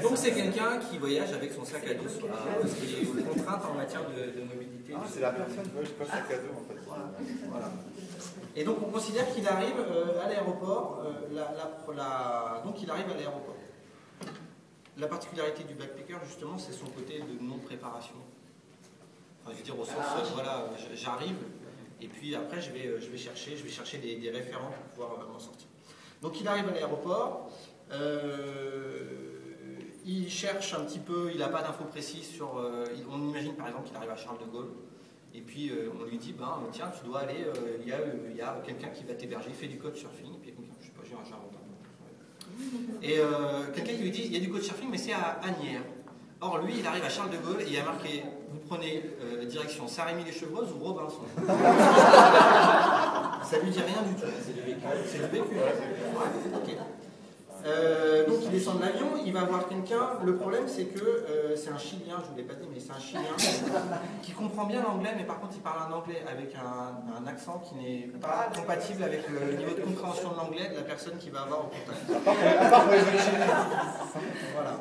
Donc c'est quelqu'un qui voyage avec son sac à dos, parce qu'il y a une contrainte en matière de mobilité. Ah, c'est la personne, ouais, je pas sac à dos en fait. Voilà. Et donc on considère qu'il arrive à l'aéroport, donc il arrive à l'aéroport. La particularité du backpacker justement c'est son côté de non-préparation. Enfin, je veux dire au sens, voilà, j'arrive et puis après je vais chercher des référents pour pouvoir m'en sortir. Donc il arrive à l'aéroport, il cherche un petit peu, il n'a pas d'infos précises sur... on imagine par exemple qu'il arrive à Charles de Gaulle, et puis on lui dit, ben, tiens, tu dois aller, il y a quelqu'un qui va t'héberger, il fait du couchsurfing, et puis quelqu'un, je sais pas, j'ai un Charles. Et quelqu'un qui lui dit, il y a du couchsurfing, mais c'est à Asnières. Or lui, il arrive à Charles de Gaulle, et il y a marqué, vous prenez direction Saint-Rémy-les-Chevreuses ou Robinson. Ça lui dit rien du tout. C'est du vécu. C'est du vécu. Ouais, ok. Donc il descend de l'avion, il va voir quelqu'un. Le problème c'est que c'est un Chilien, je ne vous l'ai pas dit, mais c'est un Chilien qui comprend bien l'anglais, mais par contre il parle un anglais avec un accent qui n'est pas compatible avec le niveau de compréhension de l'anglais de la personne qui va avoir au contact. Voilà.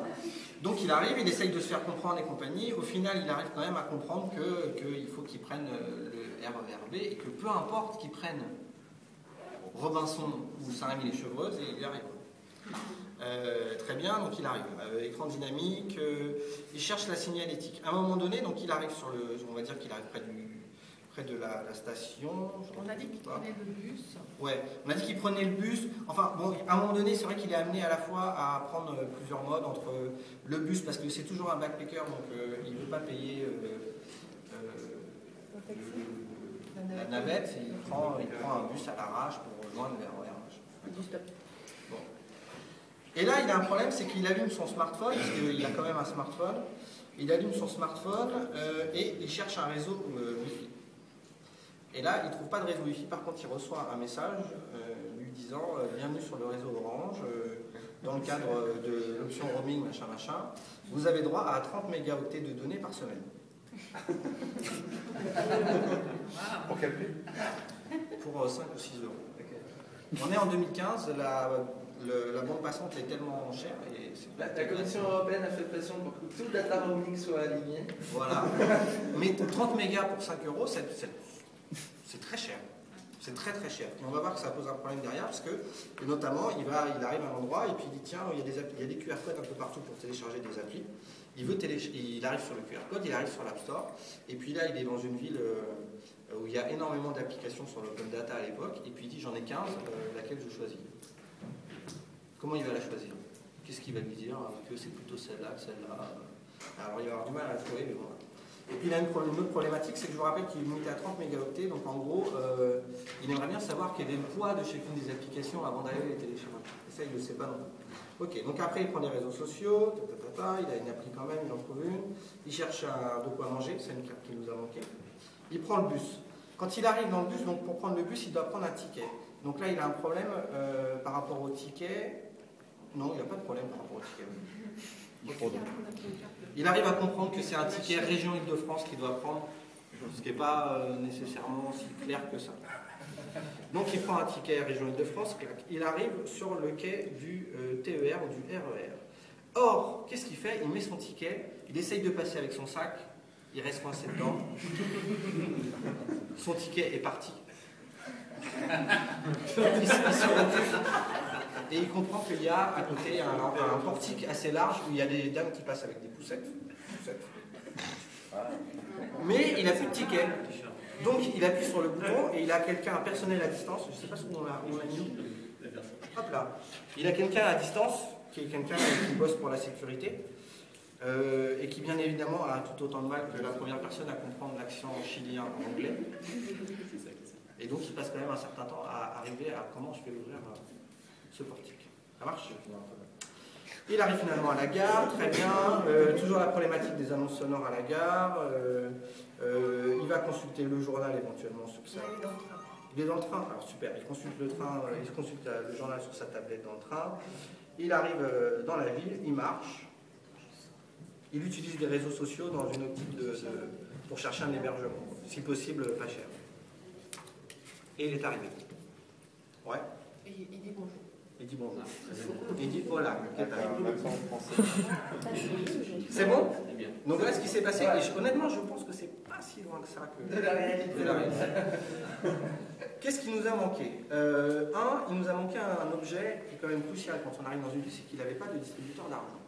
Donc il arrive, il essaye de se faire comprendre et compagnie. Au final, il arrive quand même à comprendre qu'il faut qu'il prenne le RER B et que peu importe qu'il prenne Robinson ou Saint-Rémy-les-Chevreuses, et il y arrive. Très bien, donc il arrive. Écran dynamique, il cherche la signalétique. À un moment donné, donc il arrive sur le, on va dire qu'il arrive près de la station. On a dit qu'il prenait le bus. Ouais, on a dit qu'il prenait le bus. Enfin, bon, à un moment donné, c'est vrai qu'il est amené à la fois à prendre plusieurs modes entre le bus, parce que c'est toujours un backpacker, donc il ne veut pas payer la navette. Il prend un bus à l'arrache pour rejoindre le RER. Bon. Et là, il a un problème, c'est qu'il allume son smartphone, parce qu'il a quand même un smartphone. Il allume son smartphone et il cherche un réseau Wi-Fi. Et là, il ne trouve pas de réseau Wi-Fi. Par contre, il reçoit un message lui disant bienvenue sur le réseau Orange, dans le cadre de l'option roaming, machin, machin. Vous avez droit à 30 mégaoctets de données par semaine. Pour quel prix? Pour 5 ou 6 euros. On est en 2015, la bande passante est tellement chère. Et la Commission européenne a fait pression pour que tout le data roaming soit aligné. Voilà. Mais 30 mégas pour 5 euros, c'est très cher. C'est très très cher. Et on va voir que ça pose un problème derrière, parce que, et notamment, il arrive à un endroit et puis il dit tiens, il y a des QR codes un peu partout pour télécharger des applis. Il arrive sur le QR code, il arrive sur l'App Store, et puis là, il est dans une ville où il y a énormément d'applications sur l'open data à l'époque, et puis il dit j'en ai 15, laquelle je choisis. Comment il va la choisir? Qu'est-ce qu'il va lui dire? Que c'est plutôt celle-là que celle-là? Alors il va avoir du mal à la trouver, mais bon. Et puis il a une autre problématique, c'est que je vous rappelle qu'il est limité à 30 mégaoctets, donc en gros, il aimerait bien savoir quel est le poids de chacune des applications avant d'aller les télécharger. Et ça, il ne le sait pas non plus. Ok, donc après il prend des réseaux sociaux, il a une appli quand même, il en trouve une, il cherche de quoi manger, c'est une carte qui nous a manqué. Il prend le bus. Quand il arrive dans le bus, donc pour prendre le bus, il doit prendre un ticket. Donc là, il a un problème par rapport au ticket. Non, il n'a pas de problème par rapport au ticket. Okay. Il arrive à comprendre que c'est un ticket région Île-de-France qu'il doit prendre, ce qui n'est pas nécessairement si clair que ça. Donc il prend un ticket région Île-de-France, il arrive sur le quai du TER ou du RER. Or, qu'est-ce qu'il fait? Il met son ticket, il essaye de passer avec son sac, il reste coincé dedans. Son ticket est parti. Il se retrouve et il comprend qu'il y a à côté un portique assez large où il y a des dames qui passent avec des poussettes. Mais il n'a plus de ticket. Donc il appuie sur le bouton et il a quelqu'un, un personnel à distance, je ne sais pas où on l'a mis. Hop là. Il a quelqu'un à distance, qui est quelqu'un qui bosse pour la sécurité, et qui bien évidemment a tout autant de mal que la première personne à comprendre l'accent chilien en anglais. Et donc il passe quand même un certain temps à arriver à comment je vais ouvrir ce portique. Ça marche? Il arrive finalement à la gare, très bien, toujours la problématique des annonces sonores à la gare, il va consulter le journal éventuellement sur ça. Il est dans le train, alors super, il consulte le train, il consulte le journal sur sa tablette dans le train, il arrive dans la ville, il marche, il utilise des réseaux sociaux dans une optique pour chercher un hébergement, si possible pas cher. Et il est arrivé. Ouais. Et il dit bonjour. Il Il dit bonjour. Il dit hola. Avec un accent français. C'est bon? C'est bien. Donc voilà ce qui s'est passé. Et honnêtement, je pense que c'est pas si loin que ça que De la réalité. de la réalité. Qu'est-ce qui nous a manqué? Il nous a manqué un objet qui est quand même crucial quand on arrive dans une ville, c'est qu'il n'avait pas de distributeur d'argent.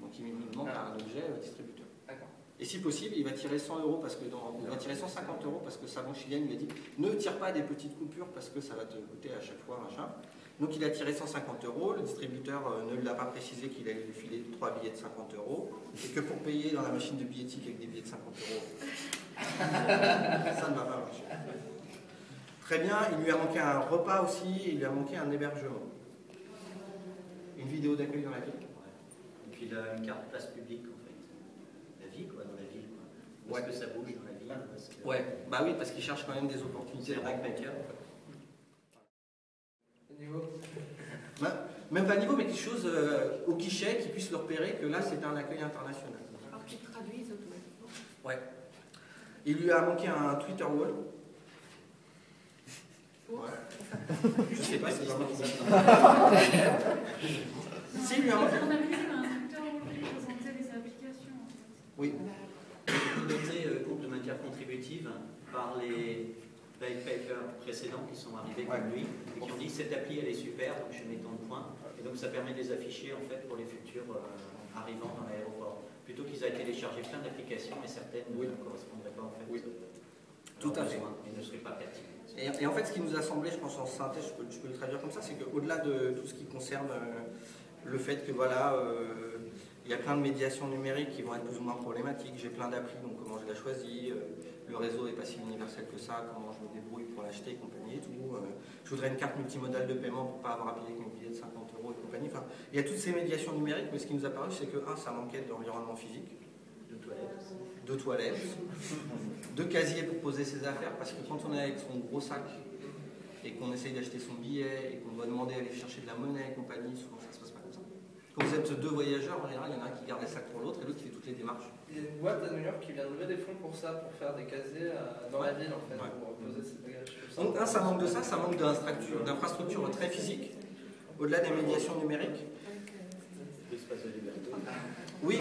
Donc il nous demande un objet distributeur. D'accord. Et si possible, il va tirer 100 euros parce que il va tirer 150 euros parce que sa banque chilienne lui a dit ne tire pas des petites coupures parce que ça va te coûter à chaque fois machin. Donc il a tiré 150 euros. Le distributeur ne lui a pas précisé qu'il allait lui filer 3 billets de 50 euros et que pour payer dans la machine de billettique avec des billets de 50 euros, ça ne va pas marcher. Très bien. Il lui a manqué un repas aussi. Il lui a manqué un hébergement. Une vidéo d'accueil dans la ville. Et puis il a une carte place publique en fait. La vie quoi, dans la ville quoi. Où est-ce que ça bouge dans la ville parce que... Ouais. Bah oui, parce qu'il cherche quand même des opportunités de rencontre. Niveau. Même pas niveau, mais quelque chose au guichet qui puisse leur repérer que là c'est un accueil international. Alors qu'ils traduisent automatiquement. Ouais. Il lui a manqué un Twitter wall. Ouais. Je sais pas si c'est vraiment ça. Si, il lui a manqué. On avait vu un acteur qui présentait les applications. En fait. Oui. Piloté groupe de matière contributive par les white papers précédents qui sont arrivés comme lui et qui ont dit cette appli elle est super donc je mets tant de points et donc ça permet de les afficher en fait pour les futurs arrivants dans l'aéroport plutôt qu'ils aient téléchargé plein d'applications et certaines ne correspondraient pas en fait Tout à fait. et ne seraient pas pertinentes. Et en fait, ce qui nous a semblé, je pense en synthèse, je peux le traduire comme ça, c'est qu'au-delà de tout ce qui concerne le fait que voilà, il y a plein de médiations numériques qui vont être plus ou moins problématiques, j'ai plein d'applis, donc comment je la choisis, le réseau n'est pas si universel que ça, comment je me débrouille pour l'acheter et compagnie et tout. Je voudrais une carte multimodale de paiement pour ne pas avoir à payer avec mes billets de 50 euros et compagnie. Enfin, il y a toutes ces médiations numériques, mais ce qui nous a paru, c'est que, ça manquait d'environnement physique, de toilettes, de casier pour poser ses affaires, parce que quand on est avec son gros sac et qu'on essaye d'acheter son billet et qu'on doit demander à aller chercher de la monnaie et compagnie, souvent ça ne se passe pas comme ça. Quand vous êtes deux voyageurs, en général, il y en a un qui garde les sacs pour l'autre et l'autre qui fait toutes les démarches. Il y a une boîte à New York qui vient de lever des fonds pour ça, pour faire des casiers dans la ville en fait, pour poser ses bagages. Donc ça manque de ça manque d'infrastructures très physiques, au-delà des médiations numériques. L'espace de liberté. Oui,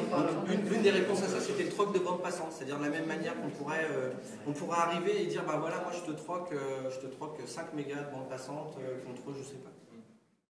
l'une des réponses à ça, c'était le troc de bande passante, c'est-à-dire de la même manière qu'on pourrait, on pourrait arriver et dire, bah voilà, moi je te troque 5 mégas de bande passante contre, je sais pas,